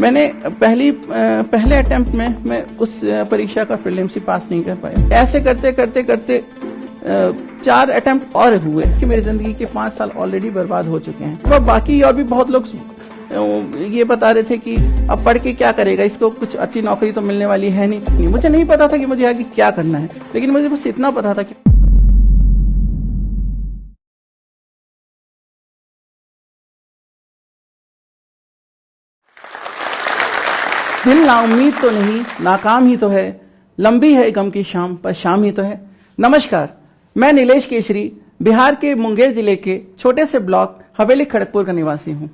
मैंने पहले अटेम्प्ट में मैं उस परीक्षा का प्रीलिम्स ही पास नहीं कर पाया। ऐसे करते करते करते 4 अटेम्प्ट और हुए कि मेरी जिंदगी के 5 साल ऑलरेडी बर्बाद हो चुके हैं। तो बाकी और भी बहुत लोग ये बता रहे थे कि अब पढ़ के क्या करेगा, इसको कुछ अच्छी नौकरी तो मिलने वाली है नहीं। मुझे नहीं पता था कि मुझे आगे क्या करना है, लेकिन मुझे बस इतना पता था कि दिल नाउम्मीद तो नहीं, नाकाम ही तो है, लंबी है गम की शाम पर शाम ही तो है। नमस्कार, मैं नीलेश केसरी बिहार के मुंगेर जिले के छोटे से ब्लॉक हवेली खड़गपुर का निवासी हूं।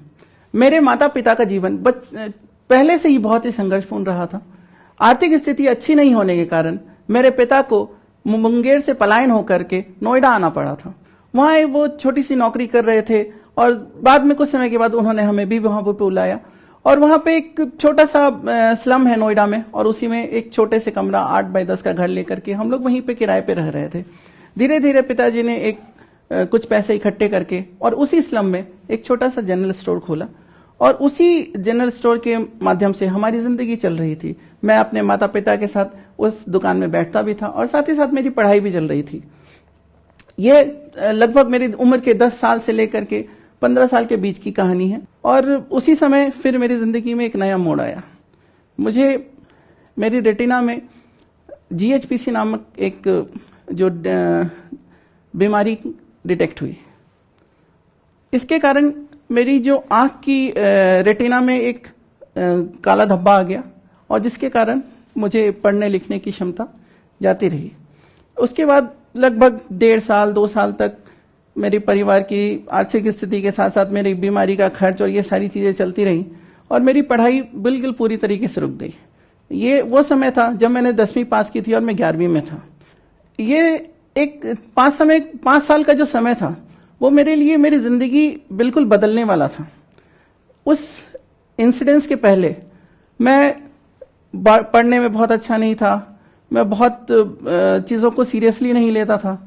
मेरे माता पिता का जीवन पहले से ही बहुत ही संघर्षपूर्ण रहा था। आर्थिक स्थिति अच्छी नहीं होने के कारण मेरे पिता को मुंगेर से पलायन होकर के नोएडा आना पड़ा था। वहां वो छोटी सी नौकरी कर रहे थे और बाद में कुछ समय के बाद उन्होंने हमें भी वहां पर बुलाया। और वहां पे एक छोटा सा स्लम है नोएडा में, और उसी में एक छोटे से कमरा 8 बाय 10 का घर लेकर के हम लोग वहीं पे किराए पे रह रहे थे। धीरे धीरे पिताजी ने कुछ पैसे इकट्ठे करके और उसी स्लम में एक छोटा सा जनरल स्टोर खोला, और उसी जनरल स्टोर के माध्यम से हमारी जिंदगी चल रही थी। मैं अपने माता पिता के साथ उस दुकान में बैठता भी था और साथ ही साथ मेरी पढ़ाई भी चल रही थी। ये लगभग मेरी उम्र के 10 साल से लेकर के 15 साल के बीच की कहानी है। और उसी समय फिर मेरी जिंदगी में एक नया मोड़ आया। मुझे मेरी रेटिना में GHPC नामक एक जो बीमारी डिटेक्ट हुई। इसके कारण मेरी जो आंख की रेटिना में एक काला धब्बा आ गया, और जिसके कारण मुझे पढ़ने लिखने की क्षमता जाती रही। उसके बाद लगभग 1.5 साल 2 साल तक मेरे परिवार की आर्थिक स्थिति के साथ साथ मेरी बीमारी का खर्च और ये सारी चीजें चलती रही, और मेरी पढ़ाई बिल्कुल पूरी तरीके से रुक गई। ये वो समय था जब मैंने 10वीं पास की थी और मैं 11वीं में था। ये एक 5 साल का जो समय था वो मेरे लिए मेरी जिंदगी बिल्कुल बदलने वाला था। उस इंसिडेंस के पहले मैं पढ़ने में बहुत अच्छा नहीं था, मैं बहुत चीजों को सीरियसली नहीं लेता था।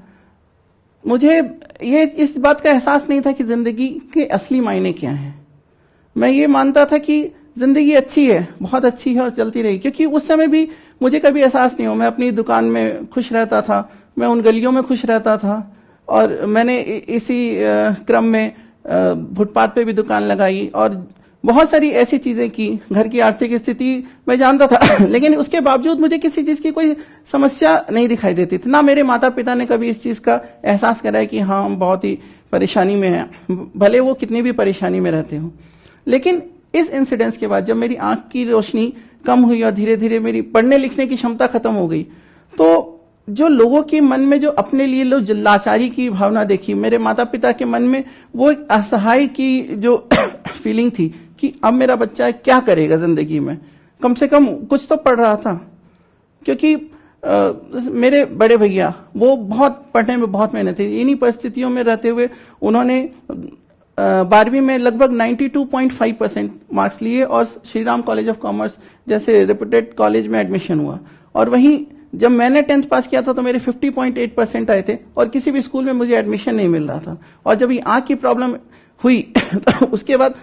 मुझे ये इस बात का एहसास नहीं था कि जिंदगी के असली मायने क्या हैं। मैं ये मानता था कि जिंदगी अच्छी है, बहुत अच्छी है और चलती रही, क्योंकि उस समय भी मुझे कभी एहसास नहीं हो। मैं अपनी दुकान में खुश रहता था, मैं उन गलियों में खुश रहता था, और मैंने इसी क्रम में फुटपाथ पे भी दुकान लगाई और बहुत सारी ऐसी चीजें की। घर की आर्थिक स्थिति मैं जानता था, लेकिन उसके बावजूद मुझे किसी चीज की कोई समस्या नहीं दिखाई देती थी। ना मेरे माता पिता ने कभी इस चीज का एहसास कराया कि हाँ हम बहुत ही परेशानी में हैं, भले वो कितनी भी परेशानी में रहते हो। लेकिन इस इंसिडेंस के बाद जब मेरी आंख की रोशनी कम हुई और धीरे धीरे मेरी पढ़ने लिखने की क्षमता खत्म हो गई, तो जो लोगों के मन में जो अपने लिए लोग लाचारी की भावना देखी, मेरे माता पिता के मन में वो एक असहाय की जो फीलिंग थी कि अब मेरा बच्चा क्या करेगा जिंदगी में। कम से कम कुछ तो पढ़ रहा था, क्योंकि मेरे बड़े भैया वो बहुत पढ़ने में बहुत मेहनत थी। इन्हीं परिस्थितियों में रहते हुए उन्होंने 12वीं में लगभग 92.5% मार्क्स लिए और Shri Ram college of commerce जैसे रेपुटेड कॉलेज में एडमिशन हुआ। और वहीं जब मैंने 10th पास किया था तो मेरे 50.8% आए थे, और किसी भी स्कूल में मुझे एडमिशन नहीं मिल रहा था। और जब ये आंख की प्रॉब्लम हुई तो उसके बाद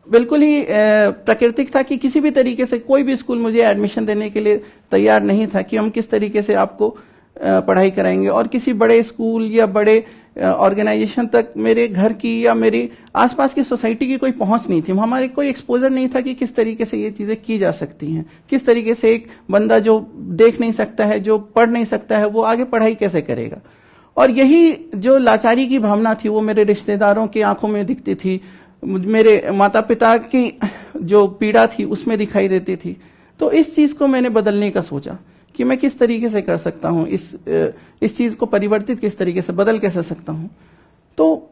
बिल्कुल ही प्राकृतिक था कि किसी भी तरीके से कोई भी स्कूल मुझे एडमिशन देने के लिए तैयार नहीं था कि हम किस तरीके से आपको पढ़ाई कराएंगे। और किसी बड़े स्कूल या बड़े ऑर्गेनाइजेशन तक मेरे घर की या मेरी आसपास की सोसाइटी की कोई पहुंच नहीं थी। हमारे कोई एक्सपोजर नहीं था कि किस तरीके से ये चीजें की जा सकती हैं, किस तरीके से एक बंदा जो देख नहीं सकता है, जो पढ़ नहीं सकता है, वो आगे पढ़ाई कैसे करेगा। और यही जो लाचारी की भावना थी वो मेरे रिश्तेदारों की आंखों में दिखती थी, मेरे माता पिता की जो पीड़ा थी उसमें दिखाई देती थी। तो इस चीज को मैंने बदलने का सोचा कि मैं किस तरीके से कर सकता हूं, इस चीज को परिवर्तित किस तरीके से बदल कैसे सकता हूं। तो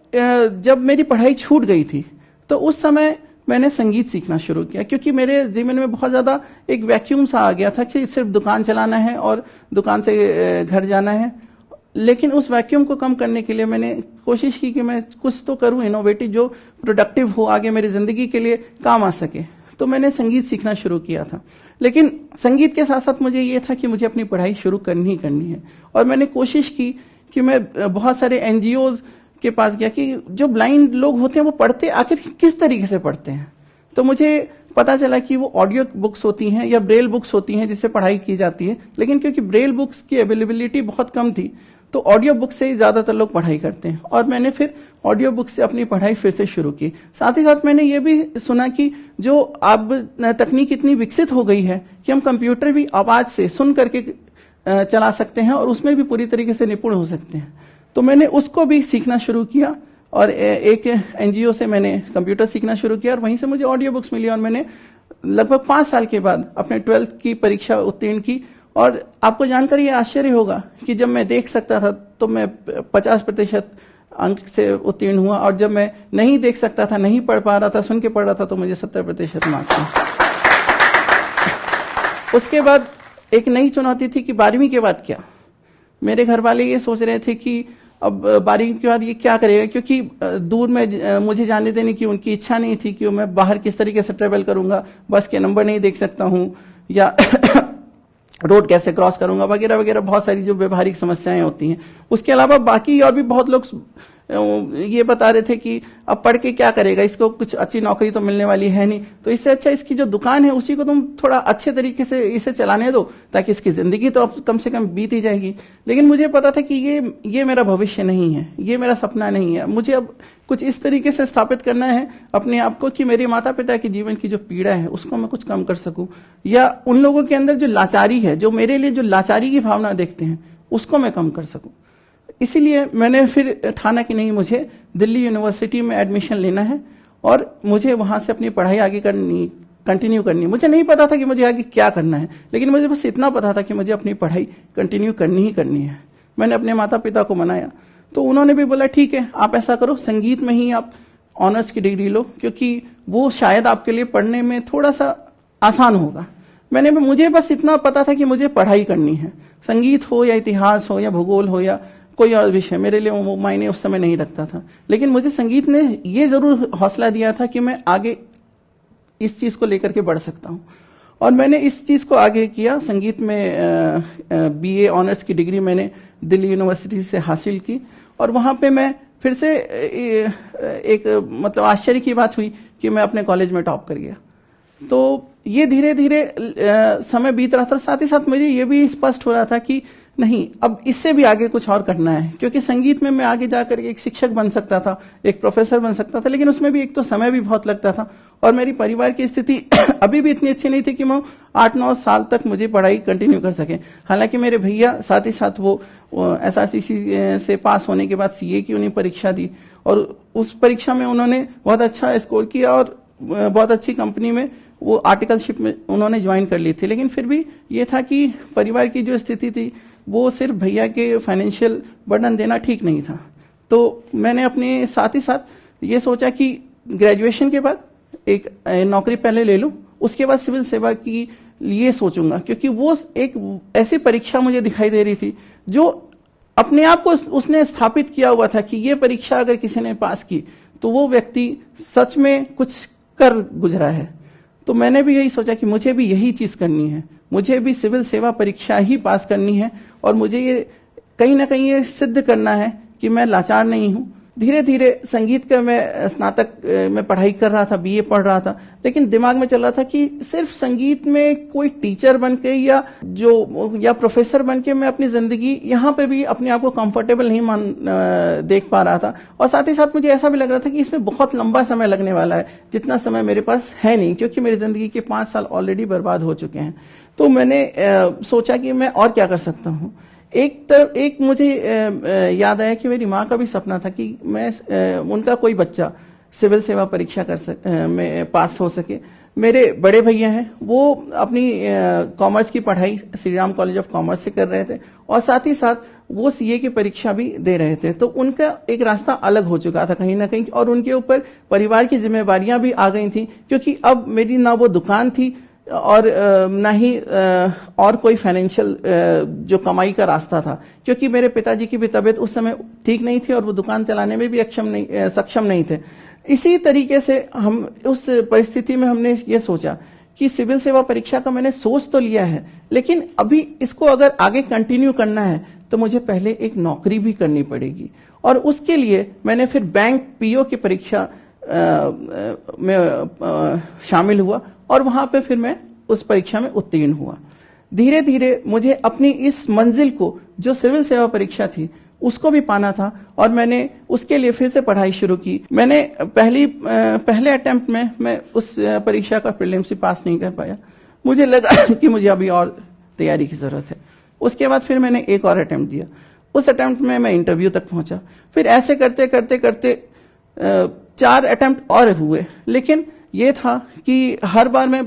जब मेरी पढ़ाई छूट गई थी तो उस समय मैंने संगीत सीखना शुरू किया, क्योंकि मेरे जीवन में बहुत ज्यादा एक वैक्यूम सा आ गया था कि सिर्फ दुकान चलाना है और दुकान से घर जाना है। लेकिन उस वैक्यूम को कम करने के लिए मैंने कोशिश की कि मैं कुछ तो करूं इनोवेटिव, जो प्रोडक्टिव हो, आगे मेरी जिंदगी के लिए काम आ सके। तो मैंने संगीत सीखना शुरू किया था। लेकिन संगीत के साथ साथ मुझे ये था कि मुझे अपनी पढ़ाई शुरू करनी ही करनी है। और मैंने कोशिश की कि मैं बहुत सारे NGOs के पास गया कि जो ब्लाइंड लोग होते हैं वो पढ़ते आखिर किस तरीके से पढ़ते हैं, तो मुझे पता चला कि वो ऑडियो बुक्स होती हैं या ब्रेल बुक्स होती हैं जिससे पढ़ाई की जाती है, लेकिन क्योंकि ब्रेल बुक्स की अवेलेबिलिटी बहुत कम थी तो ऑडियो बुक से ही ज्यादातर लोग पढ़ाई करते हैं, और मैंने फिर ऑडियो बुक से अपनी पढ़ाई फिर से शुरू की। साथ ही साथ मैंने ये भी सुना कि जो अब तकनीक इतनी विकसित हो गई है कि हम कंप्यूटर भी आवाज से सुन करके चला सकते हैं और उसमें भी पूरी तरीके से निपुण हो सकते हैं। तो मैंने उसको भी सीखना शुरू किया और एक एनजीओ से मैंने कंप्यूटर सीखना शुरू किया और वहीं से मुझे ऑडियो बुक्स मिली और मैंने लगभग 5 साल के बाद अपने 12th की परीक्षा उत्तीर्ण की। और आपको जानकर ये आश्चर्य होगा कि जब मैं देख सकता था तो मैं 50% अंक से उत्तीर्ण हुआ, और जब मैं नहीं देख सकता था, नहीं पढ़ पा रहा था, सुन के पढ़ रहा था, तो मुझे 70% मार्क्स मिले। उसके बाद एक नई चुनौती थी कि 12वीं के बाद क्या। मेरे घर वाले ये सोच रहे थे कि अब 12वीं के बाद ये क्या करेगा, क्योंकि दूर में मुझे जाने देने की उनकी इच्छा नहीं थी कि मैं बाहर किस तरीके से ट्रेवल करूंगा, बस के नंबर नहीं देख सकता हूं या रोड कैसे क्रॉस करूंगा वगैरह वगैरह, बहुत सारी जो व्यवहारिक समस्याएं होती हैं। उसके अलावा बाकी और भी बहुत लोग ये बता रहे थे कि अब पढ़ के क्या करेगा, इसको कुछ अच्छी नौकरी तो मिलने वाली है नहीं, तो इससे अच्छा इसकी जो दुकान है उसी को तुम थोड़ा अच्छे तरीके से इसे चलाने दो ताकि इसकी जिंदगी तो अब कम से कम बीत ही जाएगी। लेकिन मुझे पता था कि ये मेरा भविष्य नहीं है, ये मेरा सपना नहीं है। मुझे अब कुछ इस तरीके से स्थापित करना है अपने आप को कि मेरे माता पिता के जीवन की जो पीड़ा है उसको मैं कुछ कम कर सकूं, या उन लोगों के अंदर जो लाचारी है, जो मेरे लिए जो लाचारी की भावना देखते हैं, उसको मैं कम कर सकूं। इसीलिए मैंने फिर ठाना कि नहीं, मुझे दिल्ली यूनिवर्सिटी में एडमिशन लेना है और मुझे वहां से अपनी पढ़ाई आगे कंटिन्यू करनी है। मुझे नहीं पता था कि मुझे आगे क्या करना है, लेकिन मुझे बस इतना पता था कि मुझे अपनी पढ़ाई कंटिन्यू करनी ही करनी है। मैंने अपने माता पिता को मनाया तो उन्होंने भी बोला ठीक है, आप ऐसा करो, संगीत में ही आप ऑनर्स की डिग्री लो, क्योंकि वो शायद आपके लिए पढ़ने में थोड़ा सा आसान होगा। मुझे बस इतना पता था कि मुझे पढ़ाई करनी है, संगीत हो या इतिहास हो या भूगोल हो या कोई और विषय, मेरे लिए वो मायने उस समय नहीं रखता था। लेकिन मुझे संगीत ने ये जरूर हौसला दिया था कि मैं आगे इस चीज को लेकर के बढ़ सकता हूं, और मैंने इस चीज को आगे किया। संगीत में बीए ऑनर्स की डिग्री मैंने दिल्ली यूनिवर्सिटी से हासिल की, और वहां पे मैं फिर से एक मतलब आश्चर्य की बात हुई कि मैं अपने कॉलेज में टॉप कर गया। तो ये धीरे धीरे समय बीत रहा था, साथ ही साथ मुझे ये भी स्पष्ट हो रहा था कि नहीं, अब इससे भी आगे कुछ और करना है, क्योंकि संगीत में मैं आगे जाकर एक शिक्षक बन सकता था, एक प्रोफेसर बन सकता था, लेकिन उसमें भी एक तो समय भी बहुत लगता था, और मेरी परिवार की स्थिति अभी भी इतनी अच्छी नहीं थी कि मैं 8-9 साल तक मुझे पढ़ाई कंटिन्यू कर सके। हालांकि मेरे भैया साथ ही साथ वो SRCC से पास होने के बाद CA की उन्हें परीक्षा दी, और उस परीक्षा में उन्होंने बहुत अच्छा स्कोर किया और बहुत अच्छी कंपनी में वो आर्टिकलशिप में उन्होंने ज्वाइन कर ली थी। लेकिन फिर भी ये था कि परिवार की जो स्थिति थी वो सिर्फ भैया के फाइनेंशियल बर्डन देना ठीक नहीं था। तो मैंने अपने साथ ही साथ ये सोचा कि ग्रेजुएशन के बाद एक नौकरी पहले ले लूं, उसके बाद सिविल सेवा की लिए सोचूंगा, क्योंकि वो एक ऐसी परीक्षा मुझे दिखाई दे रही थी जो अपने आप को उसने स्थापित किया हुआ था कि ये परीक्षा अगर किसी ने पास की तो वो व्यक्ति सच में कुछ कर गुजरा है। तो मैंने भी यही सोचा कि मुझे भी यही चीज करनी है, मुझे भी सिविल सेवा परीक्षा ही पास करनी है, और मुझे ये कहीं ना कहीं ये सिद्ध करना है कि मैं लाचार नहीं हूं। धीरे धीरे संगीत का मैं स्नातक में पढ़ाई कर रहा था, बीए पढ़ रहा था, लेकिन दिमाग में चल रहा था कि सिर्फ संगीत में कोई टीचर बन के या प्रोफेसर बन के मैं अपनी जिंदगी यहाँ पे भी अपने आप को कंफर्टेबल नहीं देख पा रहा था। और साथ ही साथ मुझे ऐसा भी लग रहा था कि इसमें बहुत लंबा समय लगने वाला है, जितना समय मेरे पास है नहीं, क्योंकि मेरी जिंदगी के 5 साल ऑलरेडी बर्बाद हो चुके हैं। तो मैंने सोचा कि मैं और क्या कर सकता हूँ। एक मुझे याद आया कि मेरी माँ का भी सपना था कि उनका कोई बच्चा सिविल सेवा परीक्षा में पास हो सके। मेरे बड़े भैया हैं, वो अपनी कॉमर्स की पढ़ाई Shri Ram college of commerce से कर रहे थे, और साथ ही साथ वो CA की परीक्षा भी दे रहे थे। तो उनका एक रास्ता अलग हो चुका था कहीं ना कहीं, और उनके ऊपर परिवार की जिम्मेवारियां भी आ गई थी, क्योंकि अब मेरी ना वो दुकान थी और ना ही और कोई फाइनेंशियल जो कमाई का रास्ता था, क्योंकि मेरे पिताजी की भी तबीयत उस समय ठीक नहीं थी और वो दुकान चलाने में भी सक्षम नहीं थे। इसी तरीके से हम उस परिस्थिति में हमने ये सोचा कि सिविल सेवा परीक्षा का मैंने सोच तो लिया है, लेकिन अभी इसको अगर आगे कंटिन्यू करना है तो मुझे पहले एक नौकरी भी करनी पड़ेगी। और उसके लिए मैंने फिर बैंक PO की परीक्षा में शामिल हुआ और वहां पे फिर मैं उस परीक्षा में उत्तीर्ण हुआ। धीरे धीरे मुझे अपनी इस मंजिल को, जो सिविल सेवा परीक्षा थी, उसको भी पाना था और मैंने उसके लिए फिर से पढ़ाई शुरू की। मैंने पहले अटेम्प्ट में मैं उस परीक्षा का प्रीलिम्स पास नहीं कर पाया। मुझे लगा कि मुझे अभी और तैयारी की जरूरत है। उसके बाद फिर मैंने एक और अटेम्प्ट दिया। उस अटेम्प्ट में मैं इंटरव्यू तक पहुंचा। फिर ऐसे करते करते करते 4 अटेम्प्ट और हुए, लेकिन ये था कि हर बार मैं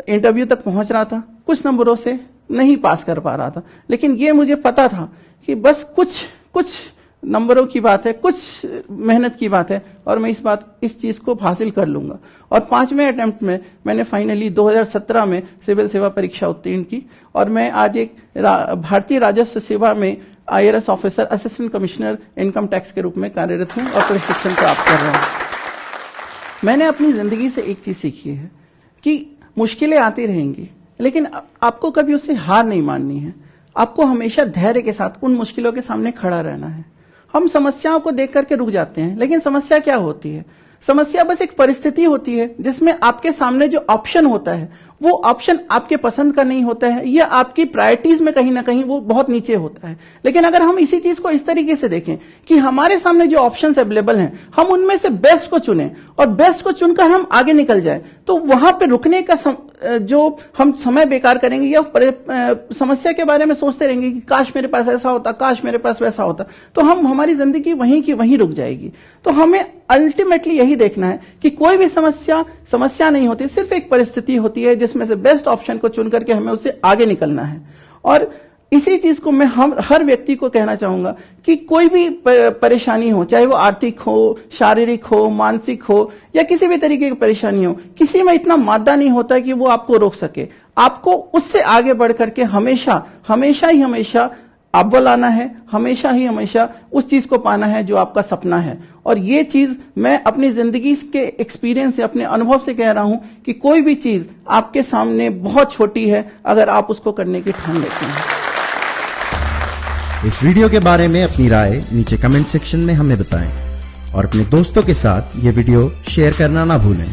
इंटरव्यू तक पहुंच रहा था, कुछ नंबरों से नहीं पास कर पा रहा था। लेकिन ये मुझे पता था कि बस कुछ नंबरों की बात है, कुछ मेहनत की बात है और मैं इस चीज को हासिल कर लूंगा। और 5वें अटेम्प्ट में मैंने फाइनली 2017 में सिविल सेवा परीक्षा उत्तीर्ण की और मैं आज एक भारतीय राजस्व सेवा में IRS officer, assistant commissioner income tax के रूप में कार्यरत हूं और प्रशिक्षण प्राप्त कर रहा हूं। मैंने अपनी जिंदगी से एक चीज सीखी है कि मुश्किलें आती रहेंगी, लेकिन आपको कभी उससे हार नहीं माननी है। आपको हमेशा धैर्य के साथ उन मुश्किलों के सामने खड़ा रहना है। हम समस्याओं को देख करके रुक जाते हैं, लेकिन समस्या क्या होती है? समस्या बस एक परिस्थिति होती है जिसमें आपके सामने जो ऑप्शन होता है वो ऑप्शन आपके पसंद का नहीं होता है या आपकी प्रायोरिटीज में कहीं ना कहीं वो बहुत नीचे होता है। लेकिन अगर हम इसी चीज को इस तरीके से देखें कि हमारे सामने जो ऑप्शंस अवेलेबल हैं, हम उनमें से बेस्ट को चुनें और बेस्ट को चुनकर हम आगे निकल जाए, तो वहां पे रुकने का जो हम समय बेकार करेंगे या समस्या के बारे में सोचते रहेंगे कि काश मेरे पास ऐसा होता, काश मेरे पास वैसा होता, तो हमारी जिंदगी वहीं की वहीं रुक जाएगी। तो हमें अल्टीमेटली यही देखना है कि कोई भी समस्या नहीं होती, सिर्फ एक परिस्थिति होती है जिसमें से बेस्ट ऑप्शन को चुन करके हमें उससे आगे निकलना है। और इसी चीज को मैं हर व्यक्ति को कहना चाहूंगा कि कोई भी परेशानी हो, चाहे वो आर्थिक हो, शारीरिक हो, मानसिक हो या किसी भी तरीके की परेशानी हो, किसी में इतना मादा नहीं होता कि वो आपको रोक सके। आपको उससे आगे बढ़ करके हमेशा अव्वल आना है, हमेशा उस चीज को पाना है जो आपका सपना है। और ये चीज मैं अपनी जिंदगी के एक्सपीरियंस से, अपने अनुभव से कह रहा हूं कि कोई भी चीज आपके सामने बहुत छोटी है अगर आप उसको करने की ठान लेते हैं। इस वीडियो के बारे में अपनी राय नीचे कमेंट सेक्शन में हमें बताएं और अपने दोस्तों के साथ ये वीडियो शेयर करना ना भूलें।